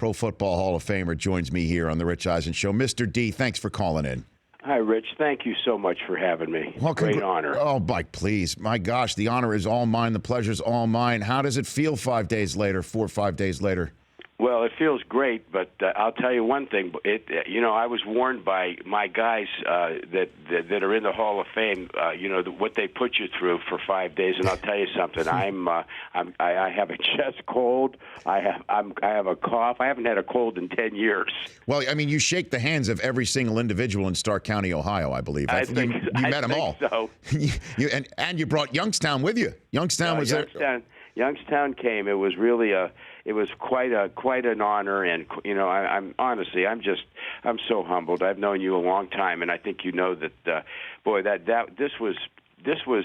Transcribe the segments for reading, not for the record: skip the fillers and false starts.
Pro Football Hall of Famer, joins me here on the Rich Eisen Show. Mr. D, thanks for calling in. Hi, Rich. Thank you so much for having me. Well, great honor. Oh, Mike, please. My gosh, the honor is all mine. The pleasure's all mine. How does it feel 5 days later, 4 or 5 days later? Well, it feels great, but I'll tell you one thing. I was warned by my guys that are in the Hall of Fame. What they put you through for 5 days, and I'll tell you something. I have a chest cold. I have a cough. I haven't had a cold in 10 years. Well, I mean, you shake the hands of every single individual in Stark County, Ohio, I believe. You met them all. So. and you brought Youngstown with you. Youngstown was there. Youngstown came. It was really it was quite an honor, and I'm honestly, I'm so humbled. I've known you a long time, and I think you know that,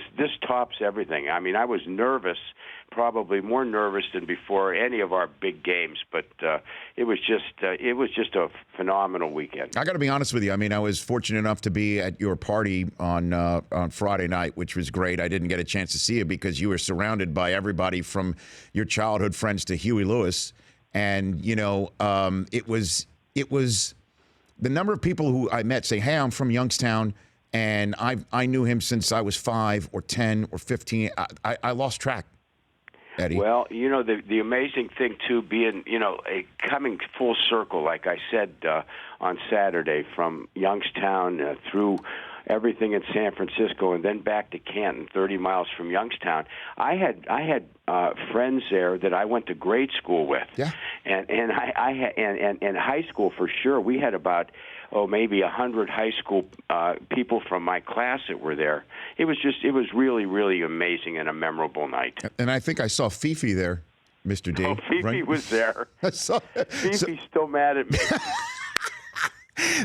this tops everything. I mean, I was nervous, probably more nervous than before any of our big games, but it was just a phenomenal weekend. I got to be honest with you. I mean, I was fortunate enough to be at your party on Friday night, which was great. I didn't get a chance to see it because you were surrounded by everybody from your childhood friends to Huey Lewis, and it was the number of people who I met say, "Hey, I'm from Youngstown." And I knew him since I was 5 or 10 or 15. I lost track, Eddie. Well, the amazing thing, too, being, coming full circle, like I said on Saturday, from Youngstown through everything in San Francisco and then back to Canton, 30 miles from Youngstown. I had friends there that I went to grade school with. Yeah. And high school for sure. We had about maybe 100 high school people from my class that were there. It was really, really amazing and a memorable night. And I think I saw Fifi there, Mr. D. Oh, Fifi was there. Fifi's still mad at me.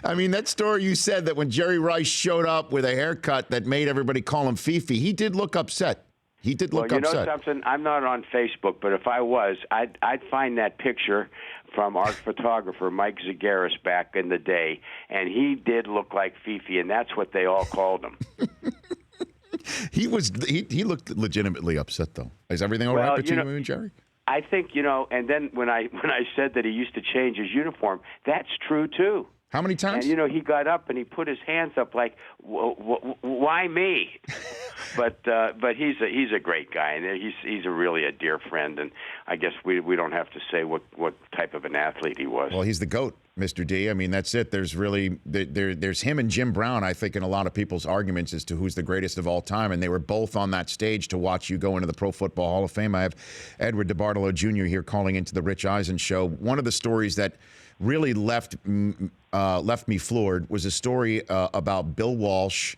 I mean, that story you said that when Jerry Rice showed up with a haircut that made everybody call him Fifi, he did look upset. He did look upset. You know something? I'm not on Facebook, but if I was, I'd find that picture from our photographer, Mike Zagaris, back in the day, and he did look like Fifi, and that's what they all called him. He looked legitimately upset, though. Is everything all right between you and Jerry? I think, and then when I said that he used to change his uniform, that's true, too. How many times? And, he got up and he put his hands up like, why me? But he's a great guy, and he's really a dear friend, and I guess we don't have to say what type of an athlete he was. Well, he's the GOAT, Mr. D. I mean, that's it. There's really there's him and Jim Brown, I think, in a lot of people's arguments as to who's the greatest of all time, and they were both on that stage to watch you go into the Pro Football Hall of Fame. I have Edward Debartolo Jr. here calling into the Rich Eisen Show. One of the stories that really left me floored was a story about Bill Walsh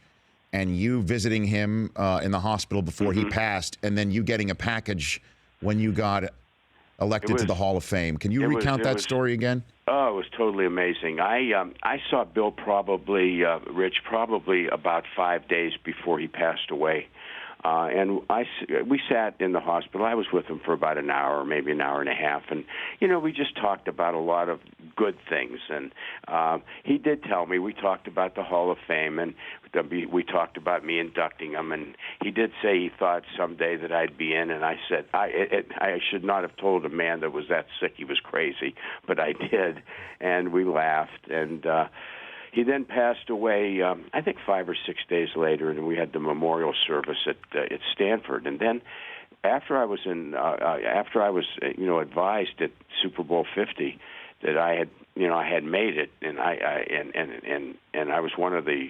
and you visiting him in the hospital before he passed, and then you getting a package when you got elected to the Hall of Fame. Can you recount that story again? Oh, it was totally amazing. I saw Bill probably about 5 days before he passed away. And we sat in the hospital. I was with him for about an hour, maybe an hour and a half. And, we just talked about a lot of good things. And he did tell me, we talked about the Hall of Fame, and we talked about me inducting him. And he did say he thought someday that I'd be in. And I said, I should not have told a man that was that sick he was crazy. But I did. And we laughed. And he then passed away, I think 5 or 6 days later, and we had the memorial service at Stanford. And then, after I was advised at Super Bowl 50 that I had made it, and I was one of the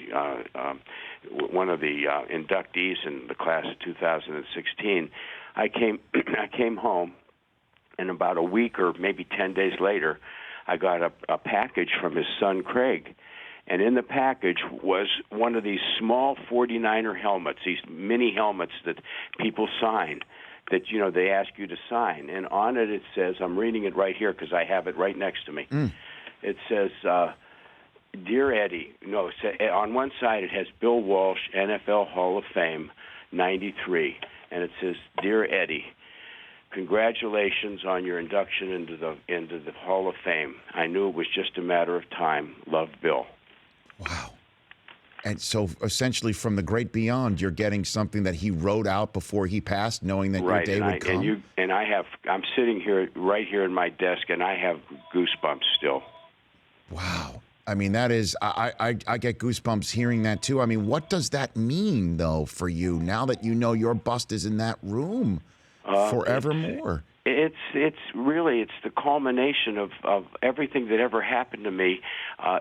inductees in the class of 2016. I came home, and about a week or maybe 10 days later, I got a package from his son Craig. And in the package was one of these small 49er helmets, these mini helmets that people sign, that, they ask you to sign. And on it says, I'm reading it right here because I have it right next to me. It says, Dear Eddie. No, on one side it has Bill Walsh, NFL Hall of Fame, 93. And it says, Dear Eddie, congratulations on your induction into the Hall of Fame. I knew it was just a matter of time. Love, Bill. Wow. And so essentially from the great beyond, you're getting something that he wrote out before he passed, knowing that your Right, day would come. I'm sitting here right here in my desk, and I have goosebumps still. Wow. I mean, that is, I get goosebumps hearing that too. I mean, what does that mean, though, for you now that you know your bust is in that room forevermore? It's really the culmination of everything that ever happened to me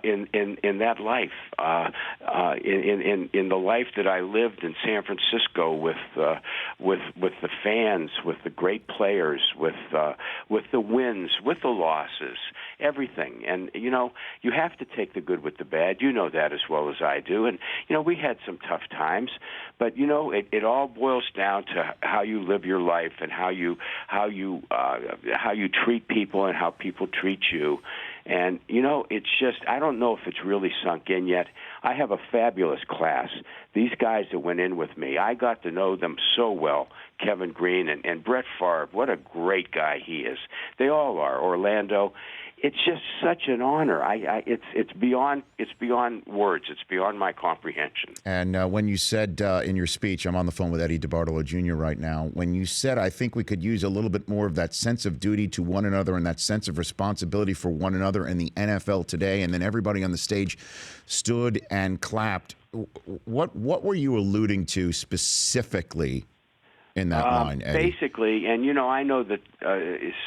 in that life, in the life that I lived in San Francisco with the fans, with the great players, with the wins, with the losses, everything. And you have to take the good with the bad. You know that as well as I do. And we had some tough times, but it all boils down to how you live your life and how you treat people and how people treat you. And, it's just, I don't know if it's really sunk in yet. I have a fabulous class. These guys that went in with me, I got to know them so well. Kevin Green and Brett Favre, what a great guy he is. They all are. Orlando. It's just such an honor. It's beyond words. It's beyond my comprehension. And when you said in your speech, I'm on the phone with Eddie Debartolo Jr. right now. When you said, I think we could use a little bit more of that sense of duty to one another and that sense of responsibility for one another in the NFL today, and then everybody on the stage stood and clapped. What were you alluding to specifically in that line, Eddie? Basically, and I know that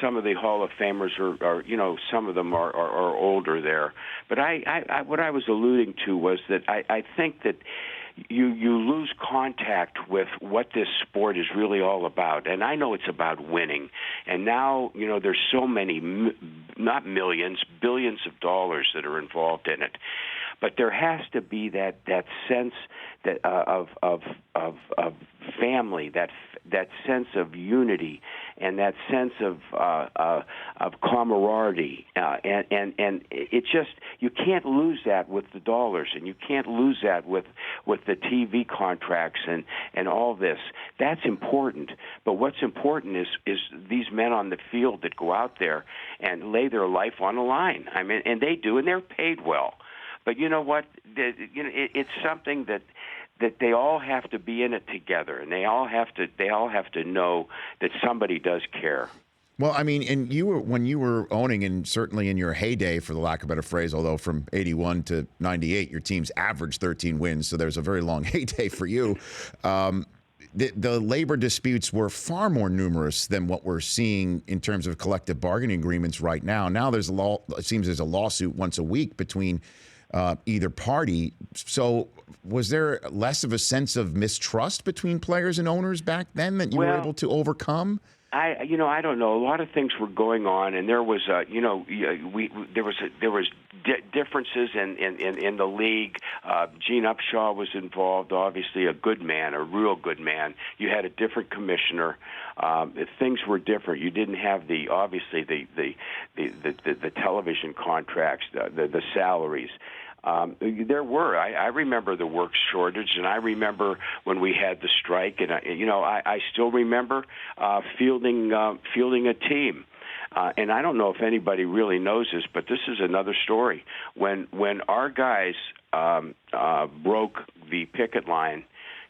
some of the Hall of Famers are some of them are older there, but I what I was alluding to was that I think that you lose contact with what this sport is really all about. And I know it's about winning. And now, there's so many, not millions, billions of dollars that are involved in it. But there has to be that sense that of family, that sense of unity, and that sense of camaraderie, and it just, you can't lose that with the dollars, and you can't lose that with the TV contracts and all this. That's important. But what's important is these men on the field that go out there and lay their life on the line. I mean, and they do, and they're paid well. But you know what? It's something that they all have to be in it together, and they all have to know that somebody does care. Well, I mean, and when you were owning, and certainly in your heyday, for the lack of a better phrase, although from 81 to 98, your team's averaged 13 wins, so there's a very long heyday for you. The labor disputes were far more numerous than what we're seeing in terms of collective bargaining agreements right now. Now it seems there's a lawsuit once a week between either party. So was there less of a sense of mistrust between players and owners back then that you were able to overcome? I don't know. A lot of things were going on, and there was there was differences in the league. Gene Upshaw was involved, obviously a good man, a real good man. You had a different commissioner. Things were different. You didn't have the television contracts, the salaries. There were. I remember the work shortage, and I remember when we had the strike, and I still remember fielding a team. And I don't know if anybody really knows this, but this is another story. When our guys broke the picket line,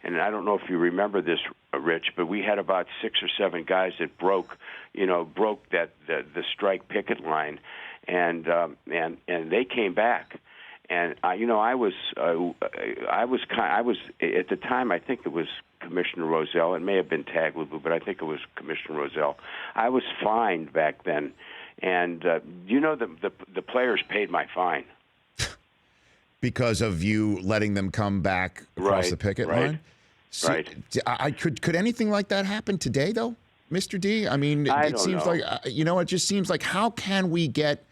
and I don't know if you remember this, Rich, but we had about 6 or 7 guys that broke that the strike picket line, and they came back. And I was at the time. I think it was Commissioner Roselle. It may have been Tagliabue, but I think it was Commissioner Roselle. I was fined back then, and the players paid my fine because of you letting them come back across the picket line. So, right. Could anything like that happen today, though, Mr. D? I mean, it seems like it just seems like, how can we get?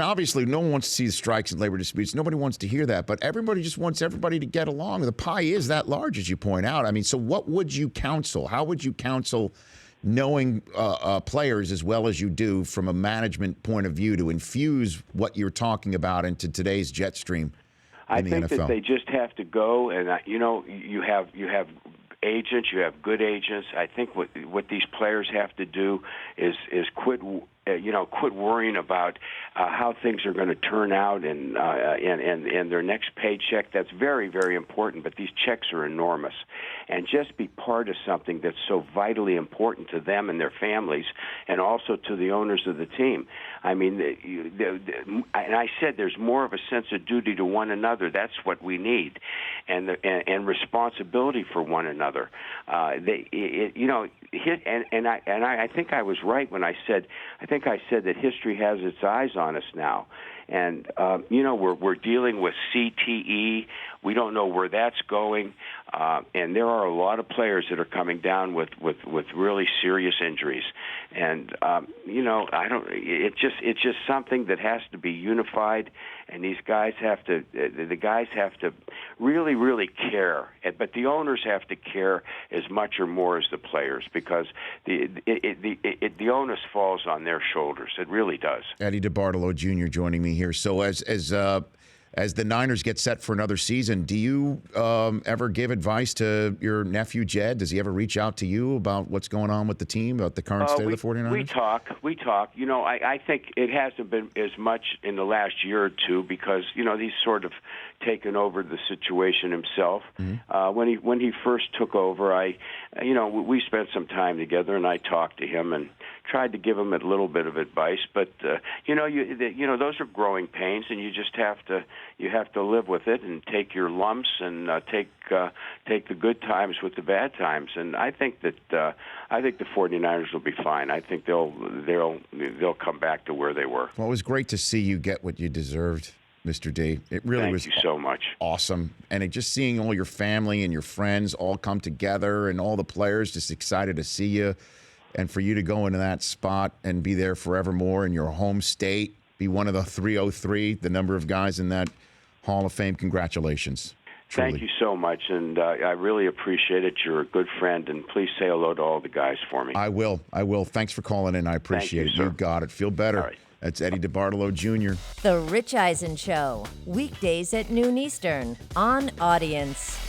Obviously, no one wants to see the strikes and labor disputes. Nobody wants to hear that, but everybody just wants everybody to get along. The pie is that large, as you point out. I mean, so what would you counsel? How would you counsel, knowing players as well as you do from a management point of view, to infuse what you're talking about into today's jet stream in the NFL? I think that they just have to go, and you have agents, you have good agents. I think what these players have to do is quit quit worrying about how things are going to turn out and their next paycheck. That's very, very important, but these checks are enormous. And just be part of something that's so vitally important to them and their families, and also to the owners of the team. I mean, and I said there's more of a sense of duty to one another. That's what we need, and responsibility for one another. I think I was right when I said that history has its eyes on us now. And, we're dealing with CTE. We don't know where that's going. And there are a lot of players that are coming down with really serious injuries. And, it's just something that has to be unified. And the guys have to really, really care. But the owners have to care as much or more as the players, because the onus falls on their shoulders. It really does. Eddie Debartolo Jr. joining me here. So as the Niners get set for another season, do you ever give advice to your nephew Jed? Does he ever reach out to you about what's going on with the team, about the current state of the 49ers? We talk. I think it hasn't been as much in the last year or two, because he's sort of taken over the situation himself. Mm-hmm. When he first took over, we spent some time together, and I talked to him and tried to give him a little bit of advice. But those are growing pains, and you just have to live with it and take your lumps and take the good times with the bad times. And I think the 49ers will be fine. I think they'll come back to where they were. Well, it was great to see you get what you deserved, Mr. D. It really was. Thank you so much. Awesome. And just seeing all your family and your friends all come together, and all the players just excited to see you, and for you to go into that spot and be there forevermore in your home state, be one of the 303, the number of guys in that Hall of Fame. Congratulations. Truly. Thank you so much, and I really appreciate it. You're a good friend, and please say hello to all the guys for me. I will. Thanks for calling in. I appreciate it. Sir. You got it. Feel better. All right. That's Eddie Debartolo Jr. The Rich Eisen Show, weekdays at noon Eastern on Audience.